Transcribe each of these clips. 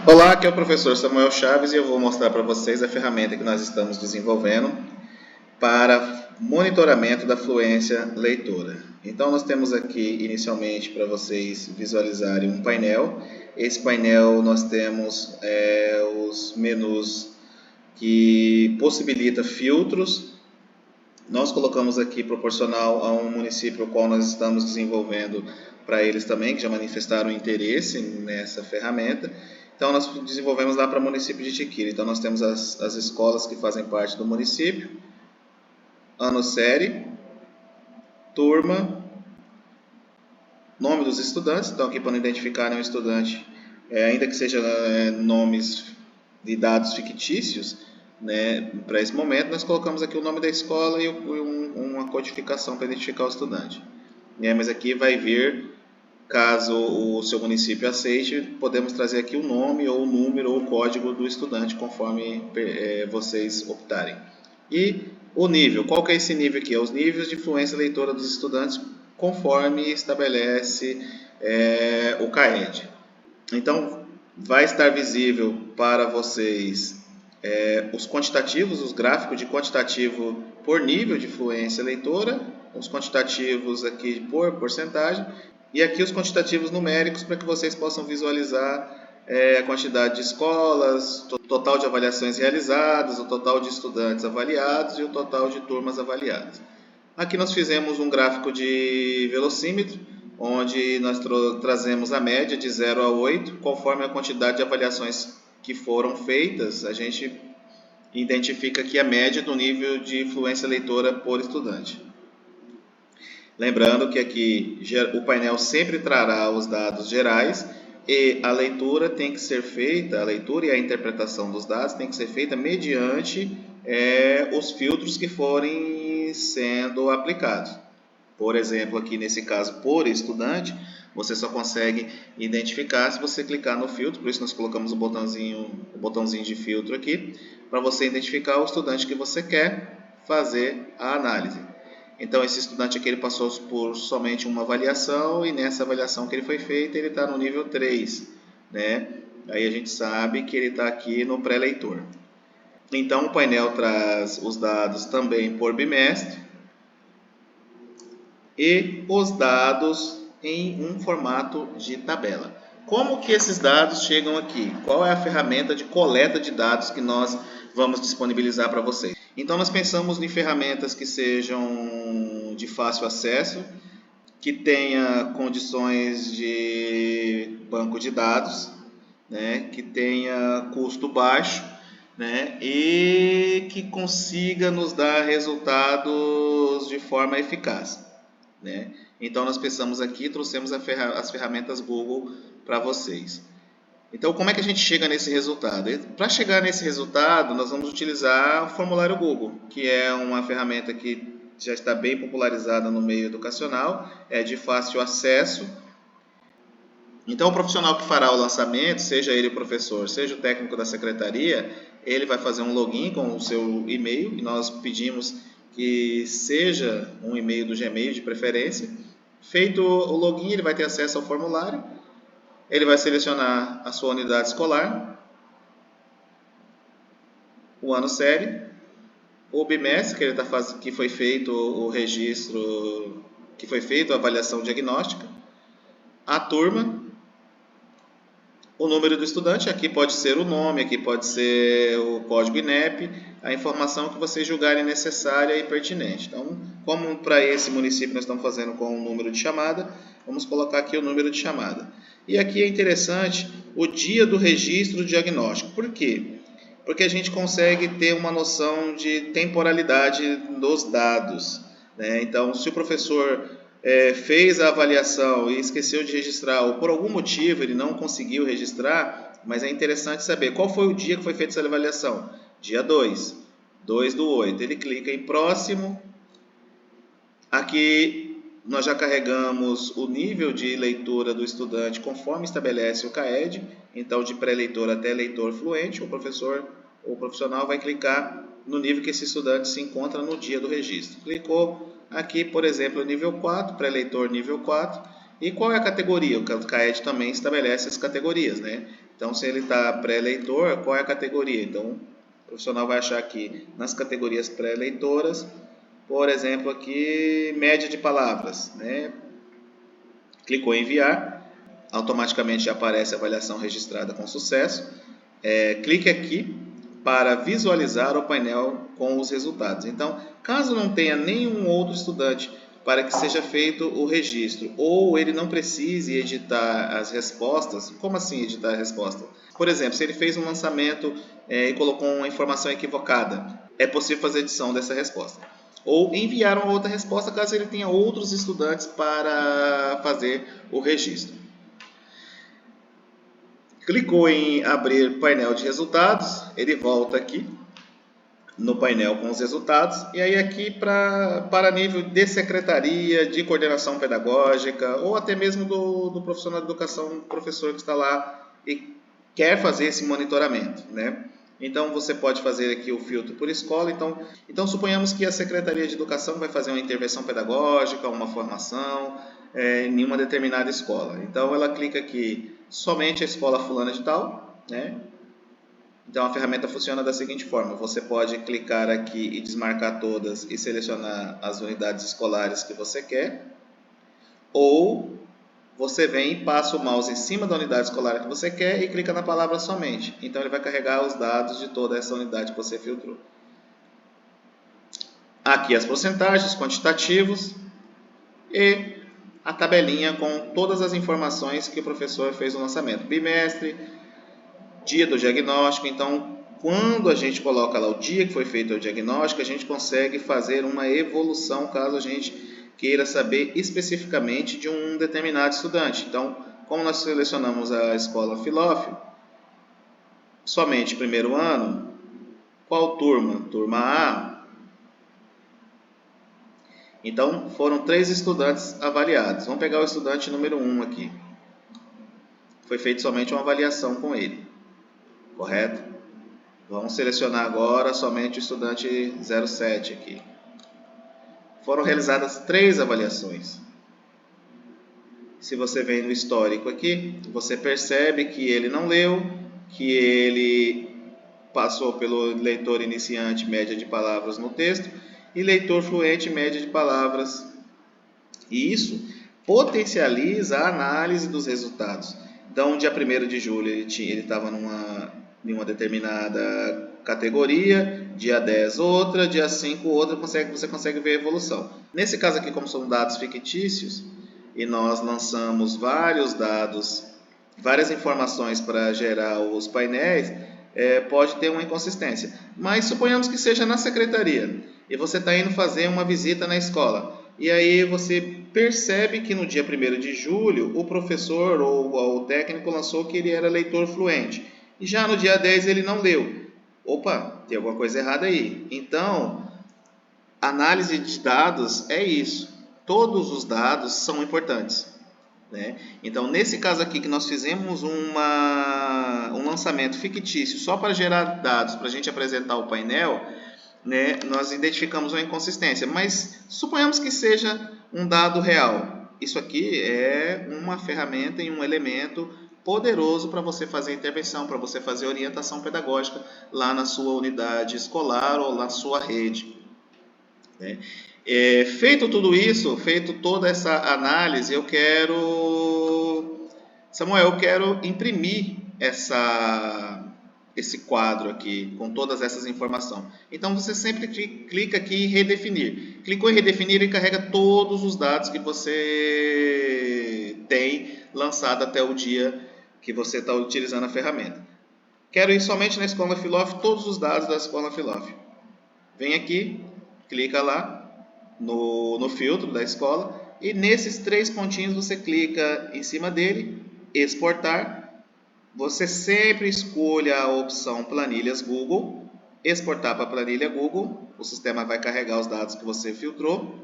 Olá, aqui é o professor Samuel Chaves e eu vou mostrar para vocês a ferramenta que nós estamos desenvolvendo para monitoramento da fluência leitora. Então nós temos aqui inicialmente para vocês visualizarem um painel. Esse painel nós temos os menus que possibilita filtros. Nós colocamos aqui proporcional a um município ao qual nós estamos desenvolvendo para eles também, que já manifestaram interesse nessa ferramenta. Então nós desenvolvemos lá para o município de Tiquira. Então nós temos as escolas que fazem parte do município, ano, série, turma, nome dos estudantes. Então aqui para identificar um estudante, ainda que seja nomes de dados fictícios, né, para esse momento, nós colocamos aqui o nome da escola e uma codificação para identificar o estudante. Mas aqui vai vir, caso o seu município aceite, podemos trazer aqui o nome, ou o número, ou o código do estudante, conforme vocês optarem. E o nível, qual que é esse nível aqui? É os níveis de fluência leitora dos estudantes, conforme estabelece o CAED. Então, vai estar visível para vocês os quantitativos, os gráficos de quantitativo por nível de fluência leitora, os quantitativos aqui por porcentagem, e aqui os quantitativos numéricos para que vocês possam visualizar a quantidade de escolas, o total de avaliações realizadas, o total de estudantes avaliados e o total de turmas avaliadas. Aqui nós fizemos um gráfico de velocímetro, onde nós trazemos a média de 0 a 8, conforme a quantidade de avaliações que foram feitas, a gente identifica aqui a média do nível de fluência leitora por estudante. Lembrando que aqui o painel sempre trará os dados gerais e a leitura tem que ser feita, a leitura e a interpretação dos dados tem que ser feita mediante os filtros que forem sendo aplicados. Por exemplo, aqui nesse caso, por estudante, você só consegue identificar se você clicar no filtro, por isso nós colocamos o botãozinho de filtro aqui, para você identificar o estudante que você quer fazer a análise. Então, esse estudante aqui ele passou por somente uma avaliação, e nessa avaliação que ele foi feita, ele está no nível 3, né? Aí a gente sabe que ele está aqui no pré-leitor. Então, o painel traz os dados também por bimestre, e os dados em um formato de tabela. Como que esses dados chegam aqui? Qual é a ferramenta de coleta de dados que nós vamos disponibilizar para vocês? Então nós pensamos em ferramentas que sejam de fácil acesso, que tenha condições de banco de dados, né, que tenha custo baixo, né, e que consiga nos dar resultados de forma eficaz. Né? Então nós pensamos aqui, trouxemos as ferramentas Google para vocês. Então como é que a gente chega nesse resultado? Para chegar nesse resultado, nós vamos utilizar o formulário Google, que é uma ferramenta que já está bem popularizada no meio educacional, é de fácil acesso. Então o profissional que fará o lançamento, seja ele o professor, seja o técnico da secretaria, ele vai fazer um login com o seu e-mail, e nós pedimos que seja um e-mail do Gmail de preferência. Feito o login, ele vai ter acesso ao formulário, ele vai selecionar a sua unidade escolar, o ano série, o bimestre que foi feito o registro, que foi feito a avaliação diagnóstica, a turma, o número do estudante, aqui pode ser o nome, aqui pode ser o código INEP, a informação que vocês julgarem necessária e pertinente. Então, como para esse município nós estamos fazendo com o número de chamada, vamos colocar aqui o número de chamada. E aqui é interessante o dia do registro diagnóstico. Por quê? Porque a gente consegue ter uma noção de temporalidade dos dados, né? Então, se o professor fez a avaliação e esqueceu de registrar, ou por algum motivo ele não conseguiu registrar, mas é interessante saber qual foi o dia que foi feita essa avaliação. Dia 2, 2/8. Ele clica em próximo. Aqui nós já carregamos o nível de leitura do estudante conforme estabelece o CAED. Então, de pré-leitor até leitor fluente, o professor ou o profissional vai clicar no nível que esse estudante se encontra no dia do registro. Clicou aqui, por exemplo, nível 4, pré-leitor nível 4. E qual é a categoria? O CAED também estabelece as categorias, né? Então, se ele está pré-leitor, qual é a categoria? Então, o profissional vai achar aqui nas categorias pré-leitoras, por exemplo, aqui média de palavras, né? Clicou em enviar, automaticamente já aparece a avaliação registrada com sucesso. Clique aqui para visualizar o painel com os resultados. Então, caso não tenha nenhum outro estudante para que seja feito o registro, ou ele não precise editar as respostas, como assim editar a resposta? Por exemplo, se ele fez um lançamento e colocou uma informação equivocada, é possível fazer edição dessa resposta. Ou enviar uma outra resposta caso ele tenha outros estudantes para fazer o registro. Clicou em abrir painel de resultados, ele volta aqui no painel com os resultados, e aí aqui para nível de secretaria, de coordenação pedagógica, ou até mesmo do profissional de educação, professor que está lá e quer fazer esse monitoramento, né? Então você pode fazer aqui o filtro por escola. Então suponhamos que a Secretaria de Educação vai fazer uma intervenção pedagógica, uma formação em uma determinada escola. Então ela clica aqui somente a escola fulana de tal, né? Então a ferramenta funciona da seguinte forma: você pode clicar aqui e desmarcar todas e selecionar as unidades escolares que você quer, ou você vem e passa o mouse em cima da unidade escolar que você quer e clica na palavra somente. Então ele vai carregar os dados de toda essa unidade que você filtrou. Aqui as porcentagens, quantitativos e a tabelinha com todas as informações que o professor fez no lançamento. Bimestre, dia do diagnóstico. Então, quando a gente coloca lá o dia que foi feito o diagnóstico, a gente consegue fazer uma evolução caso a gente queira saber especificamente de um determinado estudante. Então, como nós selecionamos a escola Filófilo, somente primeiro ano, qual turma? Turma A. Então, foram 3 estudantes avaliados. Vamos pegar o estudante número 1 aqui. Foi feita somente uma avaliação com ele, correto? Vamos selecionar agora somente o estudante 07 aqui. Foram realizadas 3 avaliações. Se você vem no histórico aqui, você percebe que ele não leu, que ele passou pelo leitor iniciante, média de palavras no texto, e leitor fluente, média de palavras. E isso potencializa a análise dos resultados. Então, dia 1º de julho ele estava em uma determinada categoria, dia 10 outra, dia 5 outra, você consegue ver a evolução. Nesse caso aqui, como são dados fictícios, e nós lançamos vários dados, várias informações para gerar os painéis, pode ter uma inconsistência. Mas suponhamos que seja na secretaria, e você está indo fazer uma visita na escola, e aí você percebe que no dia 1º de julho o professor ou o técnico lançou que ele era leitor fluente, e já no dia 10 ele não leu. Opa, tem alguma coisa errada aí. Então, análise de dados é isso. Todos os dados são importantes, né? Então, nesse caso aqui que nós fizemos um lançamento fictício só para gerar dados, para a gente apresentar o painel, né, nós identificamos uma inconsistência, mas suponhamos que seja um dado real. Isso aqui é uma ferramenta e um elemento poderoso para você fazer intervenção, para você fazer orientação pedagógica lá na sua unidade escolar ou na sua rede, né? Feito tudo isso, feito toda essa análise, Samuel, eu quero imprimir esse quadro aqui com todas essas informações. Então você sempre clica aqui em redefinir. Clicou em redefinir e carrega todos os dados que você tem lançado até o dia que você está utilizando a ferramenta. Quero ir somente na escola Filófilo, todos os dados da escola Filófilo. Vem aqui, clica lá no filtro da escola e nesses 3 pontinhos você clica em cima dele, exportar. Você sempre escolha a opção planilhas Google, exportar para a planilha Google, o sistema vai carregar os dados que você filtrou.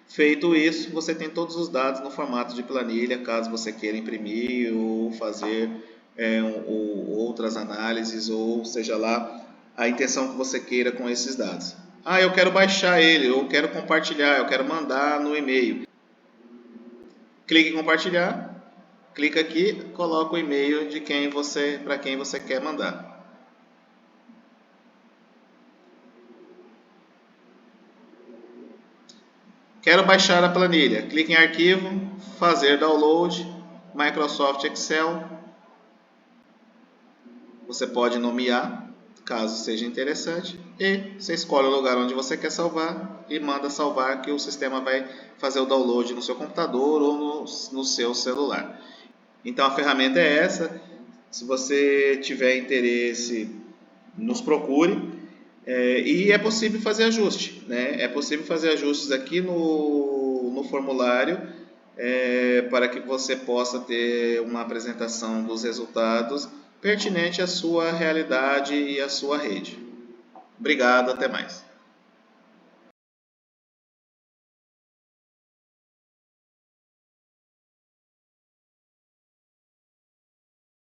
Feito isso, você tem todos os dados no formato de planilha, caso você queira imprimir ou fazer outras análises, ou seja lá a intenção que você queira com esses dados. Eu quero baixar ele, eu quero compartilhar, eu quero mandar no e-mail. Clique em compartilhar. clica aqui, coloca o e-mail de para quem você quer mandar. Quero baixar a planilha. Clique em arquivo, fazer download, Microsoft Excel. Você pode nomear, caso seja interessante, e você escolhe o lugar onde você quer salvar e manda salvar, que o sistema vai fazer o download no seu computador ou no seu celular. Então a ferramenta é essa. Se você tiver interesse, nos procure. E é possível fazer ajuste, né? É possível fazer ajustes aqui no formulário, para que você possa ter uma apresentação dos resultados pertinente à sua realidade e à sua rede. Obrigado, até mais.